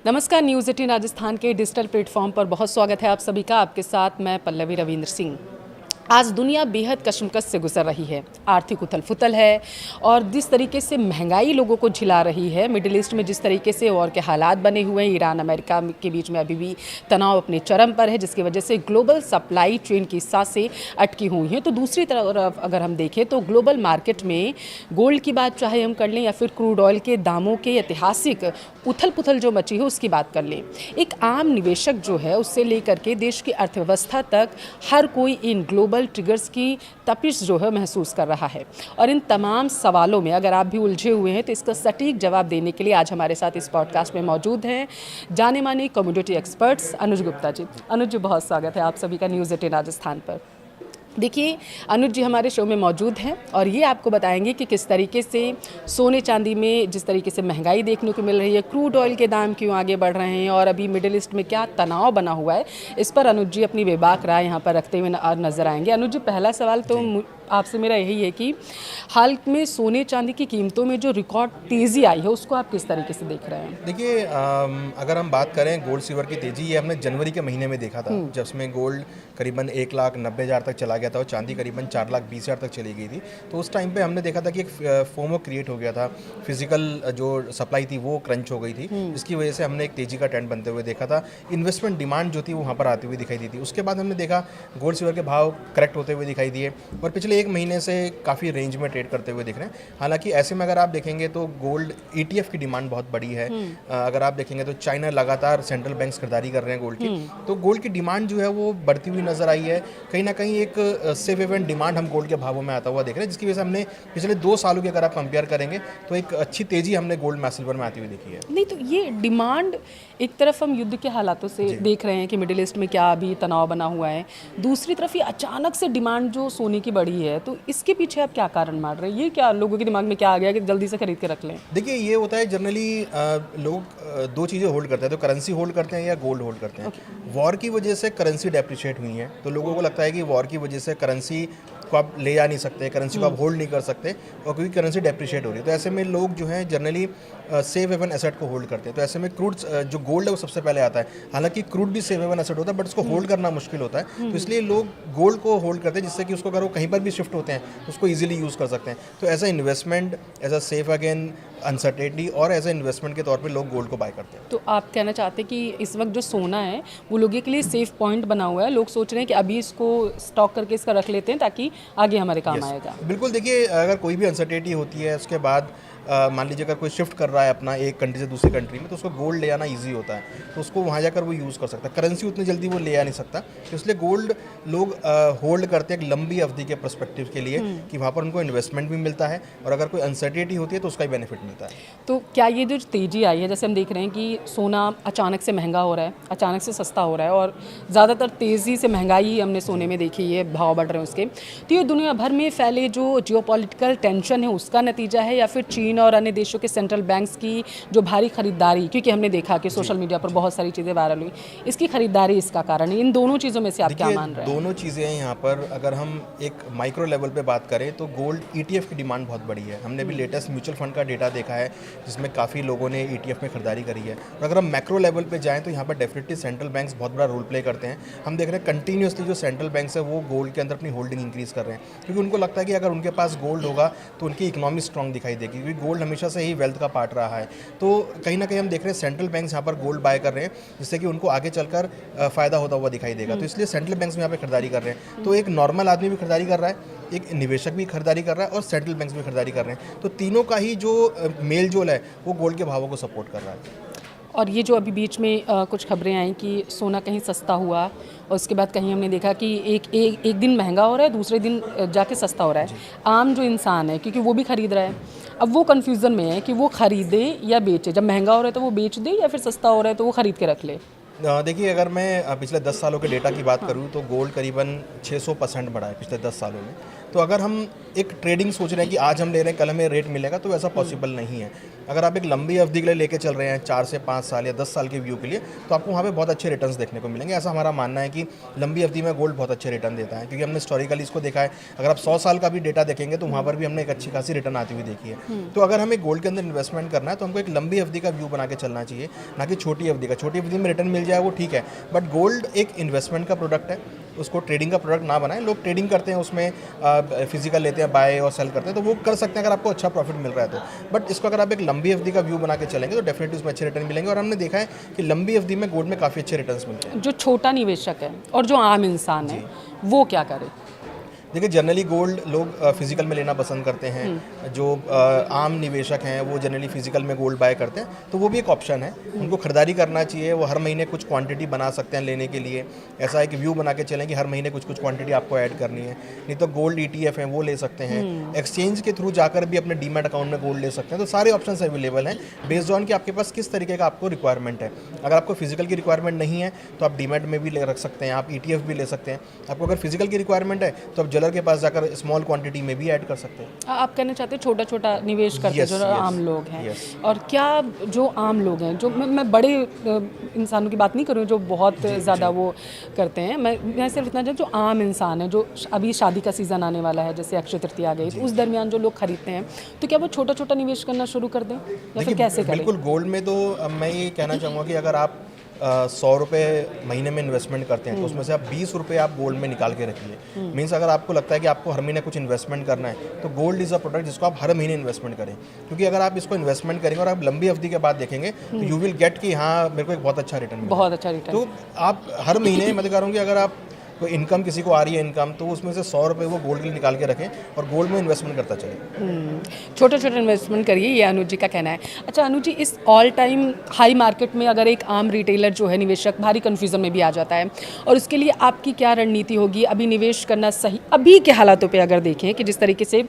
नमस्कार, न्यूज़ 18 राजस्थान के digital platform पर बहुत स्वागत है आप सभी का। आपके साथ मैं पल्लवी रविंद्र सिंह। आज दुनिया बेहद कशमकश से गुजर रही है। आर्थिक उथल फुथल है और जिस तरीके से महंगाई लोगों को झिला रही है, मिडिल ईस्ट में जिस तरीके से वॉर के हालात बने हुए हैं, ईरान अमेरिका के बीच में अभी भी तनाव अपने चरम पर है, जिसकी वजह से ग्लोबल सप्लाई चेन की सांसें अटकी हुई हैं। तो दूसरी तरफ अगर हम देखें तो ग्लोबल मार्केट में गोल्ड की बात चाहे हम कर लें या फिर क्रूड ऑयल के दामों के ऐतिहासिक उथल पुथल जो मची है उसकी बात कर लें, एक आम निवेशक जो है उससे लेकर के देश की अर्थव्यवस्था तक हर कोई इन ग्लोबल ट्रिगर्स की तपिश जो है महसूस कर रहा है। और इन तमाम सवालों में अगर आप भी उलझे हुए हैं तो इसका सटीक जवाब देने के लिए आज हमारे साथ इस पॉडकास्ट में मौजूद हैं जाने माने कम्युनिटी एक्सपर्ट्स अनुज गुप्ता जी। अनुज जी, बहुत स्वागत है आप सभी का न्यूज़ 18 राजस्थान पर। देखिए, अनुज जी हमारे शो में मौजूद हैं और ये आपको बताएंगे कि किस तरीके से सोने चांदी में जिस तरीके से महंगाई देखने को मिल रही है, क्रूड ऑयल के दाम क्यों आगे बढ़ रहे हैं और अभी मिडिल ईस्ट में क्या तनाव बना हुआ है, इस पर अनुज जी अपनी बेबाक राय यहाँ पर रखते हुए नजर आएंगे। अनुज जी, पहला सवाल तो आपसे मेरा यही है कि हाल में सोने चांदी की कीमतों में जो रिकॉर्ड तेज़ी आई है उसको आप किस तरीके से देख रहे हैं? देखिए, अगर हम बात करें गोल्ड सिल्वर की तेज़ी, ये हमने जनवरी के महीने में देखा था, जब उसमें गोल्ड करीबन 1,90,000 तक चला गया था और चांदी करीबन 4,20,000 तक चली गई थी। तो उस टाइम पे हमने देखा था कि एक फोमो क्रिएट हो गया था, फिजिकल जो सप्लाई थी वो क्रंच हो गई थी, जिसकी वजह से हमने एक तेज़ी का ट्रेंड बनते हुए देखा था। इन्वेस्टमेंट डिमांड जो थी वो वहाँ पर आती हुई दिखाई दी थी। उसके बाद हमने देखा गोल्ड सिल्वर के भाव करेक्ट होते हुए दिखाई दिए और पिछले एक महीने से काफ़ी रेंज में ट्रेड करते हुए दिख रहे हैं। हालांकि ऐसे में अगर आप देखेंगे तो गोल्ड ETF की डिमांड बहुत बड़ी है। अगर आप देखेंगे तो चाइना लगातार सेंट्रल बैंक्स खरीदारी कर रहे हैं गोल्ड की, तो गोल्ड की डिमांड जो है वो बढ़ती हुई नजर आई है। कहीं ना कहीं एक सेफ हेवन डिमांड हम गोल्ड के भावों में आता हुआ देख रहे हैं, जिसकी वजह से हमने पिछले 2 सालों की अगर आप कंपेयर करेंगे तो एक अच्छी तेजी हमने गोल्ड में सिल्वर में आती हुई देखी है। नहीं, तो ये डिमांड एक तरफ हम युद्ध के हालातों से देख रहे हैं कि मिडिल ईस्ट में क्या अभी तनाव बना हुआ है, दूसरी तरफ ये अचानक से डिमांड जो सोने की बढ़ी है, तो इसके पीछे आप क्या कारण मान रहे हैं? ये क्या लोगों के दिमाग में क्या आ गया कि जल्दी से खरीद के रख लें? देखिए, ये होता है जनरली लोग 2 चीज़ें होल्ड करते हैं, तो करेंसी होल्ड करते हैं या गोल्ड होल्ड करते हैं। वॉर की वजह से करेंसी डेप्रिशिएट हुई है, तो लोगों को लगता है कि वॉर की वजह से करेंसी को आप ले जा नहीं सकते, करेंसी को आप होल्ड नहीं कर सकते, और क्योंकि करेंसी डेप्रिशिएट हो रही है तो ऐसे में लोग जो हैं जनरली सेफ हेवन एसेट को होल्ड करते हैं। तो ऐसे में क्रूड जो गोल्ड है वो सबसे पहले आता है। हालांकि क्रूड भी सेफ हेवन एसेट होता है, बट उसको होल्ड करना मुश्किल होता है, तो इसलिए लोग गोल्ड को होल्ड करते हैं, जिससे कि उसको अगर वो कहीं पर भी शिफ्ट होते हैं तो उसको ईजिली यूज़ कर सकते हैं। तो as a investment, as a safe again uncertainty और एज अ इन्वेस्टमेंट के तौर पे लोग गोल्ड को बाय करते हैं। तो आप कहना चाहते हैं कि इस वक्त जो सोना है वो लोगों के लिए सेफ पॉइंट बना हुआ है, लोग सोच रहे हैं कि अभी इसको स्टॉक करके इसका रख लेते हैं ताकि आगे हमारे काम आएगा? बिल्कुल। देखिए, अगर कोई भी अनसर्टेनिटी होती है उसके बाद मान लीजिए अगर कोई शिफ्ट कर रहा है अपना एक कंट्री से दूसरी कंट्री में, तो उसको गोल्ड ले आना ईजी होता है, तो उसको वहाँ जाकर वो यूज़ कर सकता है। करेंसी उतनी जल्दी वो ले आ नहीं सकता, तो इसलिए गोल्ड लोग होल्ड करते हैं एक लंबी अवधि के पर्सपेक्टिव के लिए, कि वहाँ पर उनको इन्वेस्टमेंट भी मिलता है और अगर कोई अनसर्टेनिटी होती है तो उसका ही बेनिफिट मिलता है। तो क्या ये जो तेज़ी आई है, जैसे हम देख रहे हैं कि सोना अचानक से महंगा हो रहा है, अचानक से सस्ता हो रहा है और ज़्यादातर तेज़ी से महंगाई हमने सोने में देखी है, भाव बढ़ रहे हैं उसके, तो ये दुनिया भर में फैले जो जियोपॉलिटिकल टेंशन है उसका नतीजा है या फिर चीन और अन्य देशों के सेंट्रल बैंक्स की जो भारी खरीदारी, क्योंकि हमने देखा कि सोशल मीडिया पर बहुत सारी चीज़ें वायरल हुई, इसकी खरीदारी इसका कारण है? इन दोनों चीज़ों में से आप क्या मान रहे हैं? दोनों चीज़ें हैं यहाँ पर। अगर हम एक माइक्रो लेवल पे बात करें तो गोल्ड ETF की डिमांड बहुत बड़ी है। हमने भी लेटेस्ट म्यूचुअल फंड का डेटा देखा है जिसमें काफ़ी लोगों ने ETF में खरीदारी करी है। और अगर हम मैक्रो लेवल पे जाएँ तो यहाँ पर डेफिनेटली सेंट्रल बैंक्स बहुत बड़ा रोल प्ले करते हैं। हम देख रहे हैं कंटिन्यूसली जो सेंट्रल बैंक्स है वो गोल्ड के अंदर अपनी होल्डिंग इंक्रीज़ कर रहे हैं, क्योंकि उनको लगता है कि अगर उनके पास गोल्ड होगा तो उनकी इकोनॉमी स्ट्रॉन्ग दिखाई देगी, क्योंकि गोल्ड हमेशा से ही वेल्थ का पार्ट रहा है। तो कहीं ना कहीं हम देख रहे हैं सेंट्रल बैंक्स यहाँ पर गोल्ड बाय कर रहे हैं, जिससे कि उनको आगे चलकर फ़ायदा होता हुआ दिखाई देगा। तो इसलिए सेंट्रल बैंक्स में यहाँ पे खरीदारी कर रहे हैं। तो एक नॉर्मल आदमी भी खरीदारी कर रहा है, एक निवेशक भी खरीदारी कर रहा है और सेंट्रल बैंक्स भी खरीदारी कर रहे हैं। तो तीनों का ही जो मेल जोल है वो गोल्ड के भावों को सपोर्ट कर रहा है। और ये जो अभी बीच में कुछ खबरें आई कि सोना कहीं सस्ता हुआ और उसके बाद कहीं हमने देखा कि एक दिन महंगा हो रहा है, दूसरे दिन जाके सस्ता हो रहा है। आम जो इंसान है, क्योंकि वो भी खरीद रहा है, अब वो कन्फ्यूज़न में है कि वो खरीदे या बेचे। जब महंगा हो रहा है तो वो बेच दे या फिर सस्ता हो रहा है तो वो खरीद के रख ले। देखिए, अगर मैं पिछले 10 सालों के डेटा की बात करूँ तो गोल्ड करीबन 600% बढ़ा है पिछले 10 सालों में। तो अगर हम एक ट्रेडिंग सोच रहे हैं कि आज हम ले रहे हैं, कल हमें रेट मिलेगा, तो ऐसा पॉसिबल नहीं है। अगर आप एक लंबी अवधि के लिए लेके चल रहे हैं 4 से 5 साल या 10 साल के व्यू के लिए, तो आपको वहाँ पे बहुत अच्छे रिटर्न्स देखने को मिलेंगे। ऐसा हमारा मानना है कि लंबी अवधि में गोल्ड बहुत अच्छे रिटर्न देता है, क्योंकि हमने हिस्टोरिकली इसको देखा है। अगर आप 100 साल का भी डेटा देखेंगे तो वहाँ पर भी हमने एक अच्छी खासी रिटर्न आती हुई देखी है। तो अगर हमें गोल्ड के अंदर इन्वेस्टमेंट करना है तो हमको एक लंबी अवधि का व्यू बना के चलना चाहिए, ना कि छोटी अवधि का। छोटी अवधि में रिटर्न मिल जाए वो ठीक है, बट गोल्ड एक इन्वेस्टमेंट का प्रोडक्ट है, उसको ट्रेडिंग का प्रोडक्ट ना बनाएं। लोग ट्रेडिंग करते हैं, उसमें फिजिकल लेते हैं, बाय और सेल करते हैं, तो वो कर सकते हैं अगर आपको अच्छा प्रॉफिट मिल रहा है तो। बट इसको अगर आप एक लंबी अवधि का व्यू बना के चलेंगे तो डेफिनेटली उसमें अच्छे रिटर्न मिलेंगे। और हमने देखा है कि लंबी अवधि में गोल्ड में काफ़ी अच्छे रिटर्न्स मिलते हैं। जो छोटा निवेशक है और जो आम इंसान है वो क्या करे? देखिए, जनरली गोल्ड लोग फिजिकल में लेना पसंद करते हैं। जो आम निवेशक हैं वो जनरली फिजिकल में गोल्ड बाय करते हैं, तो वो भी एक ऑप्शन है। उनको खरीदारी करना चाहिए। वो हर महीने कुछ क्वांटिटी बना सकते हैं लेने के लिए। ऐसा एक व्यू बना के चलें कि हर महीने कुछ कुछ क्वांटिटी आपको ऐड करनी है। नहीं तो गोल्ड ETF हैं वो ले सकते हैं। एक्सचेंज के थ्रू जाकर भी अपने डीमैट अकाउंट में गोल्ड ले सकते हैं। तो सारे ऑप्शन अवेलेबल हैं बेस्ड ऑन कि आपके पास किस तरीके का आपको रिक्वायरमेंट है। अगर आपको फिजिकल की रिक्वायरमेंट नहीं है तो आप डीमैट में भी ले रख सकते हैं, आप ETF भी ले सकते हैं। आपको अगर फिजिकल की रिक्वायरमेंट है तो आप ज्वेलर के पास जाकर स्मॉल क्वांटिटी में भी ऐड कर सकते हैं। आप कहना चाहते हैं छोटा छोटा निवेश करते हैं जो आम लोग हैं। और क्या जो आम लोग हैं, जो मैं बड़े इंसानों की बात नहीं कर रही हूँ जो बहुत ज़्यादा वो करते हैं, मैं सिर्फ इतना जो आम इंसान है, जो अभी शादी का सीज़न आने वाला है, जैसे अक्षय तृतीया आ गई, तो उस दरमियान जो लोग खरीदते हैं, तो क्या वो छोटा छोटा निवेश करना शुरू कर दें या फिर कैसे करें? बिल्कुल, गोल्ड में तो मैं ये कहना चाहूँगा कि अगर आप 100 रुपये महीने में इन्वेस्टमेंट करते हैं तो उसमें से आप 20 रुपये आप गोल्ड में निकाल के रखिए। मीन्स अगर आपको लगता है कि आपको हर महीने कुछ इन्वेस्टमेंट करना है तो गोल्ड इज़ अ प्रोडक्ट जिसको आप हर महीने इन्वेस्टमेंट करें। क्योंकि अगर आप इसको इन्वेस्टमेंट करेंगे और आप लंबी अवधि के बाद देखेंगे तो यू विल गेट कि हाँ, मेरे को एक बहुत अच्छा रिटर्न मिला। बहुत अच्छा रिटर्न। तो आप हर महीने मैं तो कह रहा हूँ कि अगर आप कोई इनकम किसी को आ रही है इनकम, तो उसमें से 100 रुपये वो गोल्ड के लिए निकाल के रखें और गोल्ड में इन्वेस्टमेंट करता चले। छोटे छोटे इन्वेस्टमेंट करिए, ये अनुज जी का कहना है। अच्छा अनुज जी, इस ऑल टाइम हाई मार्केट में अगर एक आम रिटेलर जो है, निवेशक भारी कन्फ्यूज़न में भी आ जाता है, और उसके लिए आपकी क्या रणनीति होगी? अभी निवेश करना सही अभी के हालातों पर अगर देखें कि जिस तरीके से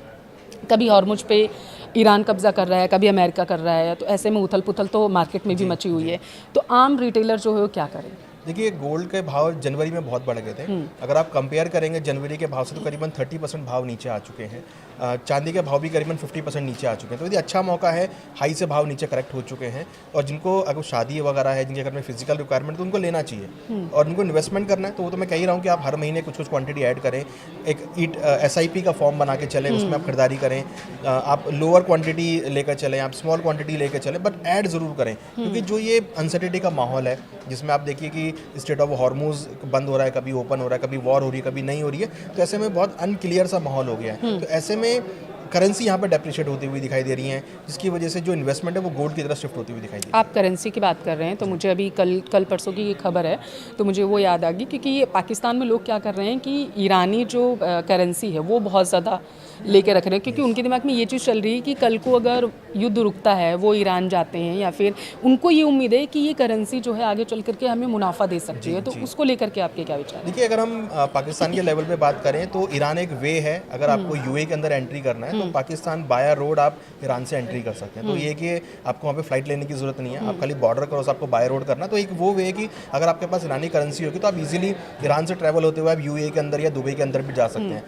कभी हॉर्मुज पे ईरान कब्जा कर रहा है, कभी अमेरिका कर रहा है, तो ऐसे में उथल पुथल तो मार्केट में भी मची हुई है, तो आम रिटेलर जो है वो क्या करें? देखिए, गोल्ड के भाव जनवरी में बहुत बढ़ गए थे। अगर आप कंपेयर करेंगे जनवरी के भाव से तो करीबन 30% भाव नीचे आ चुके हैं। चांदी के भाव भी करीबन 50% नीचे आ चुके हैं। तो यदि अच्छा मौका है, हाई से भाव नीचे करेक्ट हो चुके हैं, और जिनको अगर शादी वगैरह है, जिनके घर में फिजिकल रिक्वायरमेंट, तो उनको लेना चाहिए। और जिनको इन्वेस्टमेंट करना है तो वो तो मैं कह ही रहा हूँ कि आप हर महीने कुछ कुछ क्वांटिटी ऐड करें। एक SIP का फॉर्म बना के चलें, उसमें आप खरीदारी करें। आप लोअर क्वांटिटी लेकर चलें, आप स्मॉल क्वांटिटी लेकर चलें, बट ऐड ज़रूर करें। क्योंकि जो ये अनसर्टेनिटी का माहौल है, जिसमें आप देखिए कि स्टेट ऑफ हॉर्मुज बंद हो रहा है, कभी ओपन हो रहा है, कभी वॉर हो रही है, कभी नहीं हो रही है, तो ऐसे में बहुत अनक्लियर सा माहौल हो गया है। तो ऐसे में करेंसी यहाँ पर डेप्रिशिएट होती हुई दिखाई दे रही हैं, जिसकी वजह से जो इन्वेस्टमेंट है वो गोल्ड की तरफ शिफ्ट होती हुई दिखाई दे रही है। आप करेंसी की बात कर रहे हैं तो मुझे अभी कल परसों की ये खबर है तो मुझे वो याद आ गई, क्योंकि ये पाकिस्तान में लोग क्या कर रहे हैं कि ईरानी जो करेंसी है वो बहुत ज़्यादा लेके रख रहे हैं, क्योंकि उनके दिमाग में ये चीज़ चल रही है कि कल को अगर युद्ध रुकता है, वो ईरान जाते हैं, या फिर उनको ये उम्मीद है कि ये करेंसी जो है आगे चल करके हमें मुनाफा दे सकती है। तो उसको लेकर के आपके क्या विचार हैं? देखिए, अगर हम पाकिस्तान के लेवल पे बात करें तो ईरान एक वे है। अगर आपको UAE के अंदर एंट्री करना है तो पाकिस्तान बाया रोड आप ईरान से एंट्री कर सकते हैं। तो ये कि आपको वहाँ पे फ्लाइट लेने की जरूरत नहीं है, आप खाली बॉर्डर क्रॉस आपको बाय रोड करना। तो एक वो वे है कि अगर आपके पास ईरानी करेंसी होगी तो आप इजीली ईरान से ट्रैवल होते हुए आप UAE के अंदर या दुबई के अंदर भी जा सकते हैं।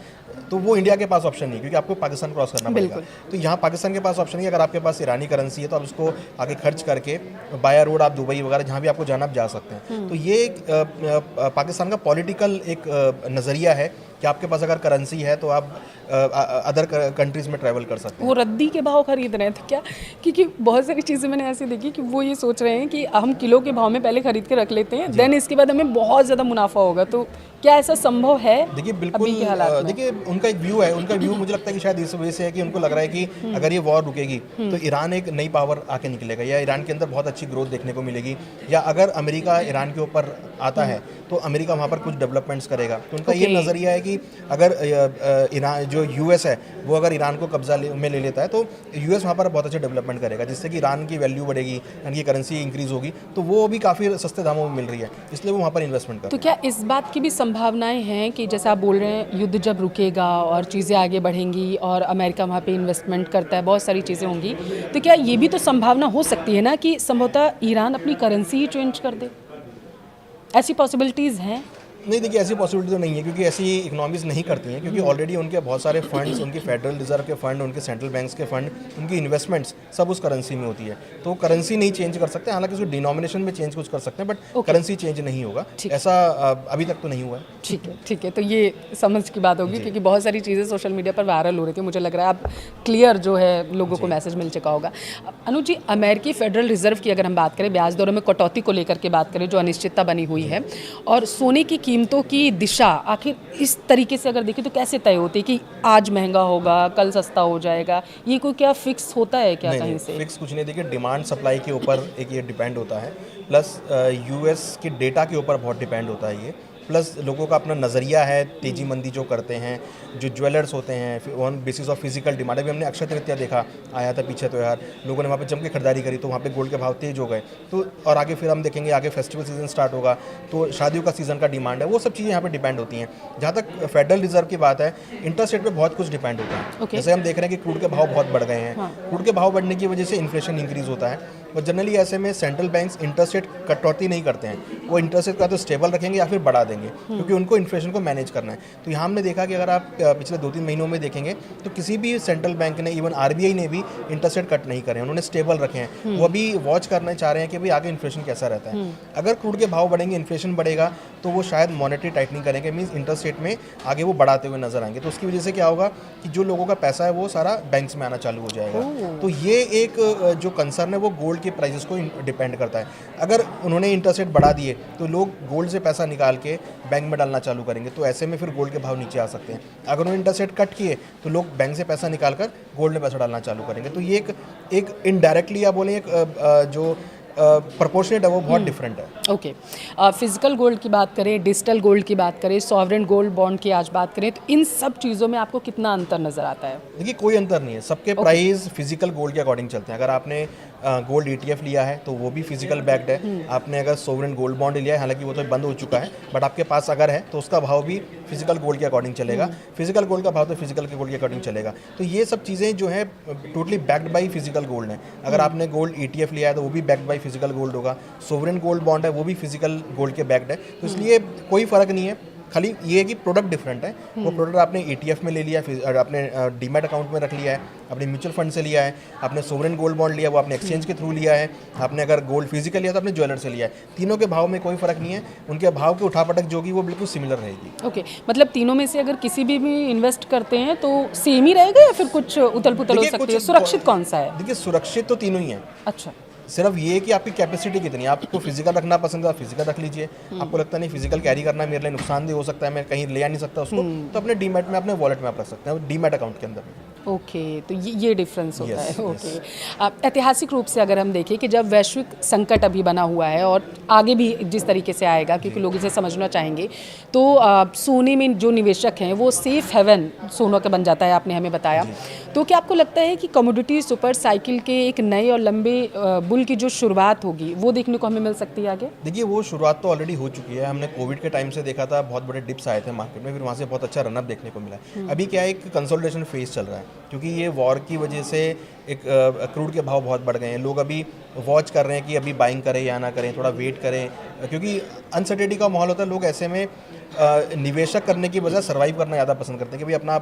तो वो इंडिया के पास ऑप्शन नहीं, क्योंकि आपको पाकिस्तान क्रॉस करना पड़ेगा। तो यहाँ पाकिस्तान के पास ऑप्शन नहीं है। अगर आपके पास ईरानी करेंसी है तो आप उसको आगे खर्च करके बाया रोड आप दुबई वगैरह जहाँ भी आपको जाना आप जा सकते हैं। तो ये पाकिस्तान का पॉलिटिकल एक नज़रिया है कि आपके पास अगर करेंसी है तो आप अदर कंट्रीज़ में ट्रैवल कर सकते हैं। वो रद्दी के भाव खरीद रहे थे क्या? क्योंकि बहुत सारी चीज़ें मैंने ऐसी देखी कि वो ये सोच रहे हैं कि हम किलो के भाव में पहले खरीद के रख लेते हैं, देन इसके बाद हमें बहुत ज़्यादा मुनाफा होगा। तो क्या ऐसा संभव है? देखिए, बिल्कुल। देखिए, उनका एक व्यू है। उनका व्यू मुझे लगता है कि शायद इस वजह से है कि उनको लग रहा है कि अगर ये वॉर रुकेगी तो ईरान एक नई पावर आके निकलेगा, या ईरान के अंदर बहुत अच्छी ग्रोथ देखने को मिलेगी, या अगर अमेरिका ईरान के ऊपर आता है तो अमेरिका वहाँ पर कुछ डेवलपमेंट्स करेगा। तो उनका ये नज़रिया है कि अगर ईरान जो US है वो अगर ईरान को कब्जा में ले लेता है तो US वहाँ पर बहुत अच्छे डेवलपमेंट करेगा, जिससे कि ईरान की वैल्यू बढ़ेगी, ईरान की करेंसी इंक्रीज़ होगी, तो वो भी काफ़ी सस्ते दामों में मिल रही है, इसलिए वो वहाँ पर इन्वेस्टमेंट करते हैं। तो क्या इस बात की भी संभावनाएं हैं कि जैसे आप बोल रहे हैं युद्ध जब रुकेगा और चीज़ें आगे बढ़ेंगी और अमेरिका वहाँ पे इन्वेस्टमेंट करता है, बहुत सारी चीज़ें होंगी, तो क्या ये भी तो संभावना हो सकती है ना कि संभवतः ईरान अपनी करेंसी ही चेंज कर दे? ऐसी पॉसिबिलिटीज़ हैं? नहीं, देखिए ऐसी पॉसिबिलिटी तो नहीं है, क्योंकि ऐसी इकोनॉमीज़ नहीं करती हैं, क्योंकि ऑलरेडी उनके बहुत सारे फंड्स, उनकी फेडरल रिजर्व के फंड, उनके सेंट्रल बैंक्स के फंड, उनकी इन्वेस्टमेंट्स सब उस करेंसी में होती है। तो करेंसी नहीं चेंज कर सकते, हालांकि उसको डिनोमिनेशन में चेंज कुछ कर सकते हैं, बट करेंसी चेंज नहीं होगा, ऐसा अभी तक तो नहीं हुआ है। ठीक है, तो ये समझ की बात होगी, क्योंकि बहुत सारी चीज़ें सोशल मीडिया पर वायरल हो रही थी। मुझे लग रहा है अब क्लियर जो है लोगों को मैसेज मिल चुका होगा। अनुज जी, अमेरिकी फेडरल रिजर्व की अगर हम बात करें, ब्याज दरों में कटौती को लेकर के बात करें, जो अनिश्चितता बनी हुई है, और सोने की कीमतों की दिशा आखिर इस तरीके से अगर देखें तो कैसे तय होती है कि आज महंगा होगा, कल सस्ता हो जाएगा? ये कोई क्या फिक्स होता है क्या कहीं से? फिक्स कुछ नहीं, देखिए डिमांड सप्लाई के ऊपर एक ये डिपेंड होता है, प्लस यूएस के डेटा के ऊपर बहुत डिपेंड होता है ये, प्लस लोगों का अपना नज़रिया है, तेजी मंदी जो करते हैं, जो ज्वेलर्स होते हैं, on basis of physical demand. अभी हमने अक्षय तृतीया देखा, आया था पीछे, तो यार लोगों ने वहाँ पे जम के खरीदारी करी, तो वहाँ पे गोल्ड के भाव तेज हो गए। तो और आगे फिर हम देखेंगे, आगे फेस्टिवल सीजन स्टार्ट होगा, तो शादियों का सीज़न का डिमांड है, वो सब चीज़ें यहाँ पे डिपेंड होती हैं। जहाँ तक फेडरल रिजर्व की बात है, इंटरेस्ट रेट पर बहुत कुछ डिपेंड होता है। जैसे हम देख रहे हैं कि क्रूड के भाव बहुत बढ़ गए हैं, क्रूड के भाव बढ़ने की वजह से इन्फ्लेशन इंक्रीज होता है, और जनरली ऐसे में सेंट्रल बैंक्स इंटरेस्ट रेट कटौती नहीं करते हैं, वो इंटरेस्ट रेट का तो स्टेबल रखेंगे या फिर बढ़ा देंगे, क्योंकि उनको इन्फ्लेशन को मैनेज करना है। तो यहाँ हमने देखा कि अगर आप पिछले 2-3 महीनों में देखेंगे तो किसी भी सेंट्रल बैंक ने, इवन आरबीआई ने भी इंटरेस्ट रेट कट नहीं करे, उन्होंने स्टेबल रखे हैं। वो अभी वॉच करना चाह रहे हैं कि भाई आगे इन्फ्लेशन कैसा रहता है। अगर क्रूड के भाव बढ़ेंगे, इन्फ्लेशन बढ़ेगा, तो वो शायद मॉनेटरी टाइटनिंग करेंगे, मीन्स इंटरेस्ट रेट में आगे वो बढ़ाते हुए नजर आएंगे। तो उसकी वजह से क्या होगा कि जो लोगों का पैसा है वो सारा बैंक्स में आना चालू हो जाएगा। तो ये एक जो कंसर्न है वो गोल्ड के प्राइसेस को डिपेंड करता है। अगर उन्होंने इंटरेस्ट रेट बढ़ा दिए तो लोग गोल्ड से पैसा निकाल के बैंक में डालना चालू करेंगे, तो ऐसे में फिर गोल्ड के भाव नीचे आ सकते हैं। अगर उन्होंने इंटरेस्ट रेट कट किए तो लोग बैंक से पैसा निकाल कर गोल्ड में पैसा डालना चालू करेंगे। तो ये एक इनडायरेक्टली या बोलें एक जो प्रोपोर्शनेट है वो बहुत डिफरेंट है। ओके, फिजिकल गोल्ड की बात करें, डिजिटल गोल्ड की बात करें, सॉवरेन गोल्ड बॉन्ड की आज बात करें, तो इन सब चीज़ों में आपको कितना अंतर नज़र आता है? देखिए कोई अंतर नहीं है, सबके प्राइस फिजिकल गोल्ड के अकॉर्डिंग चलते हैं। अगर आपने गोल्ड ETF लिया है तो वो भी फिजिकल बैक्ड है। आपने अगर सोवरेन गोल्ड बॉन्ड लिया है, हालांकि वो तो बंद हो चुका है, बट आपके पास अगर है तो उसका भाव भी फिजिकल गोल्ड के अकॉर्डिंग चलेगा। फिजिकल गोल्ड का भाव तो फिजिकल के गोल्ड के अकॉर्डिंग चलेगा। तो ये सब चीज़ें जो है totally backed by physical gold है। अगर आपने गोल्ड ETF लिया है तो वो भी बैक्ड बाई फिजिकल गोल्ड होगा। सोवरेन गोल्ड बॉन्ड है वो भी फिजिकल गोल्ड के बैक्ड है। तो इसलिए कोई फ़र्क नहीं है, खाली ये है कि प्रोडक्ट डिफरेंट है। वो प्रोडक्ट आपने ETF में ले लिया, फिर आपने डीमैट अकाउंट में रख लिया है, अपने म्यूचुअल फंड से लिया है, आपने सोवरेन गोल्ड बॉन्ड लिया वो आपने एक्सचेंज के थ्रू लिया है, आपने अगर गोल्ड फिजिकल लिया तो आपने ज्वेलर से लिया है। तीनों के भाव में कोई फर्क नहीं है, उनके भाव की उठापटक जो होगी वो बिल्कुल सिमिलर रहेगी। ओके, मतलब तीनों में से अगर किसी भी इन्वेस्ट करते हैं तो सेम ही रहेगा या फिर कुछ उथल पुथल हो सकती है? सुरक्षित कौन सा है? देखिए सुरक्षित तो तीनों ही है। अच्छा, सिर्फ ये कि आपकी कैपेसिटी कितनी है। आपको फिजिकल रखना पसंद है, आप फिजिकल रख लीजिए। आपको लगता नहीं फिजिकल कैरी करना मेरे लिए नुकसानदेह हो सकता है, मैं कहीं ले आ नहीं सकता उसको, तो अपने डीमैट में, अपने वॉलेट में आप रख सकते हैं, डीमैट अकाउंट के अंदर। ओके, तो ये डिफरेंस होता है। ओके, ऐतिहासिक रूप से अगर हम देखें कि जब वैश्विक संकट अभी बना हुआ है और आगे भी जिस तरीके से आएगा, क्योंकि लोग इसे समझना चाहेंगे, तो सोने में जो निवेशक हैं वो सेफ हेवन सोना का बन जाता है, आपने हमें बताया। तो क्या आपको लगता है कि कमोडिटी सुपर साइकिल के एक नए और लंबे बुल की जो शुरुआत होगी वो देखने को हमें मिल सकती है आगे? देखिए वो शुरुआत तो ऑलरेडी हो चुकी है। हमने कोविड के टाइम से देखा था, बहुत बड़े डिप्स आए थे मार्केट में, फिर वहाँ से बहुत अच्छा रनअप देखने को मिला। अभी क्या है, एक कंसोलिडेशन फेज चल रहा है, क्योंकि ये वॉर की वजह से एक क्रूड के भाव बहुत बढ़ गए हैं। लोग अभी वॉच कर रहे हैं कि अभी बाइंग करें या ना करें, थोड़ा वेट करें, क्योंकि अनसर्टेनिटी का माहौल होता है। लोग ऐसे में निवेशक करने की बजाय सर्वाइव करना ज़्यादा पसंद करते हैं कि भाई अपना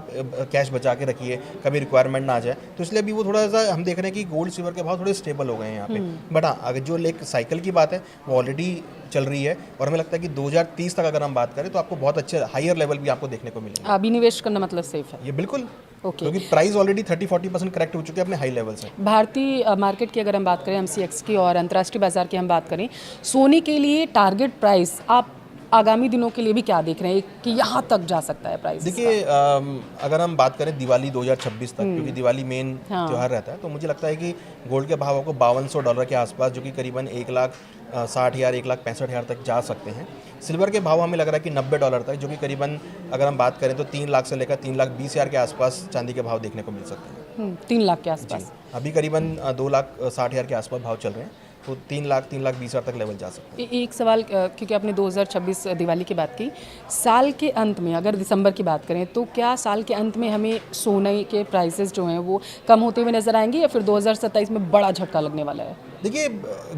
कैश बचा के रखिए, कभी रिक्वायरमेंट ना आ जाए। तो इसलिए अभी वो थोड़ा सा हम देख रहे हैं कि गोल्ड सिल्वर के भाव थोड़े स्टेबल हो गए हैं यहाँ पे। बट हाँ, अगर जो एक साइकिल की बात है वो ऑलरेडी चल रही है, और हमें लगता है कि 2030 तक अगर हम बात करें तो आपको बहुत अच्छे हायर लेवल भी आपको देखने को मिलेंगे। अभी निवेश करना मतलब सेफ है? ये बिल्कुल, ओके, क्योंकि प्राइस ऑलरेडी 30-40% करेक्ट हो चुके हैं अपने हाई लेवल से। भारतीय मार्केट की अगर हम बात करें, MCX की, और अंतर्राष्ट्रीय बाजार की हम बात करें, सोने के लिए टारगेट प्राइस आप आगामी दिनों के लिए भी क्या देख रहे हैं कि यहाँ तक जा सकता है प्राइस? देखिए अगर हम बात करें दिवाली 2026 तक, क्योंकि दिवाली मेन त्यौहार रहता है, तो मुझे लगता है कि गोल्ड के भाव को $5200 के आसपास, जो कि करीबन 1,60,000 1,65,000 तक जा सकते हैं। सिल्वर के भाव हमें लग रहा है कि $90 तक, जो कि करीबन अगर हम बात करें तो 3 लाख से लेकर 3,20,000 के आसपास चांदी के भाव देखने को मिल सकते हैं। 3 लाख के आसपास अभी करीबन 2,60,000 के आसपास भाव चल रहे हैं। तो 3 लाख 20 हज़ार तक लेवल जा सकता है। एक सवाल क्योंकि आपने 2026 दिवाली की बात की, साल के अंत में अगर दिसंबर की बात करें तो क्या साल के अंत में हमें सोने के प्राइसेस जो हैं वो कम होते हुए नजर आएंगे या फिर 2027 में बड़ा झटका लगने वाला है? देखिए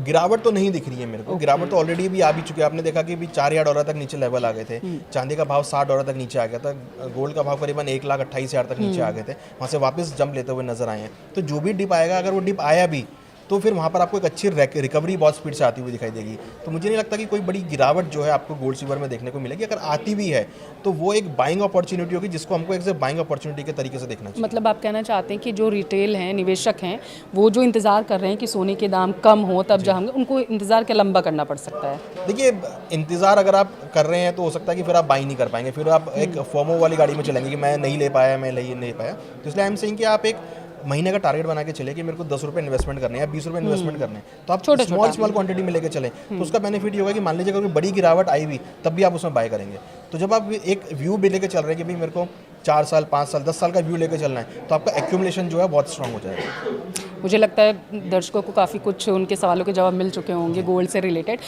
गिरावट तो नहीं दिख रही है मेरे को। गिरावट तो ऑलरेडी भी आ भी चुकी है। आपने देखा कि भी $4,000 तक नीचे लेवल आ गए थे। चांदी का भाव $60 तक नीचे आ गया था। गोल्ड का भाव करीबन 1,28,000 तक नीचे आ गए थे। वहाँ से वापस जंप लेते हुए नजर आए हैं। तो जो भी डिप आएगा, अगर वो डिप आया भी तो फिर वहाँ पर आपको एक अच्छी रिकवरी बहुत स्पीड से आती हुई दिखाई देगी। तो मुझे नहीं लगता कि कोई बड़ी गिरावट जो है आपको गोल्ड सिल्वर में देखने को मिलेगी। अगर आती भी है तो वो एक बाइंग अपॉर्चुनिटी होगी, जिसको हमको एक बाइंग अपॉर्चुनिटी के तरीके से देखना चाहिए। मतलब आप कहना चाहते हैं कि जो रिटेल हैं, निवेशक हैं, वो जो इंतज़ार कर रहे हैं कि सोने के दाम कम हो तब जाएंगे, उनको इंतज़ार क्या लंबा करना पड़ सकता है? देखिए इंतज़ार अगर आप कर रहे हैं तो हो सकता है कि फिर आप बाई नहीं कर पाएंगे। फिर आप एक फोमो वाली गाड़ी में चलेंगे कि मैं नहीं ले पाया, मैं नहीं पाया। तो इसलिए आई एम सेइंग कि आप एक महीने का टारगेट बना के चले कि मेरे को 10 रुपये इन्वेस्टमेंट करने हैं या 20 रुपये इन्वेस्टमेंट करने हैं, तो आप स्मॉल क्वांटिटी में लेके चलें। तो उसका बेनिफिट ये होगा कि मान लीजिए अगर कोई बड़ी गिरावट आई भी तब भी आप उसमें बाय करेंगे। तो जब आप एक व्यू भी लेके चल रहे हैं कि भाई मेरे को 4 साल 5 साल 10 साल का व्यू लेके चलना है, तो आपका एक्यूमुलेशन जो है बहुत स्ट्रांग हो जाएगा। मुझे लगता है दर्शकों को काफ़ी कुछ उनके सवालों के जवाब मिल चुके होंगे गोल्ड से रिलेटेड।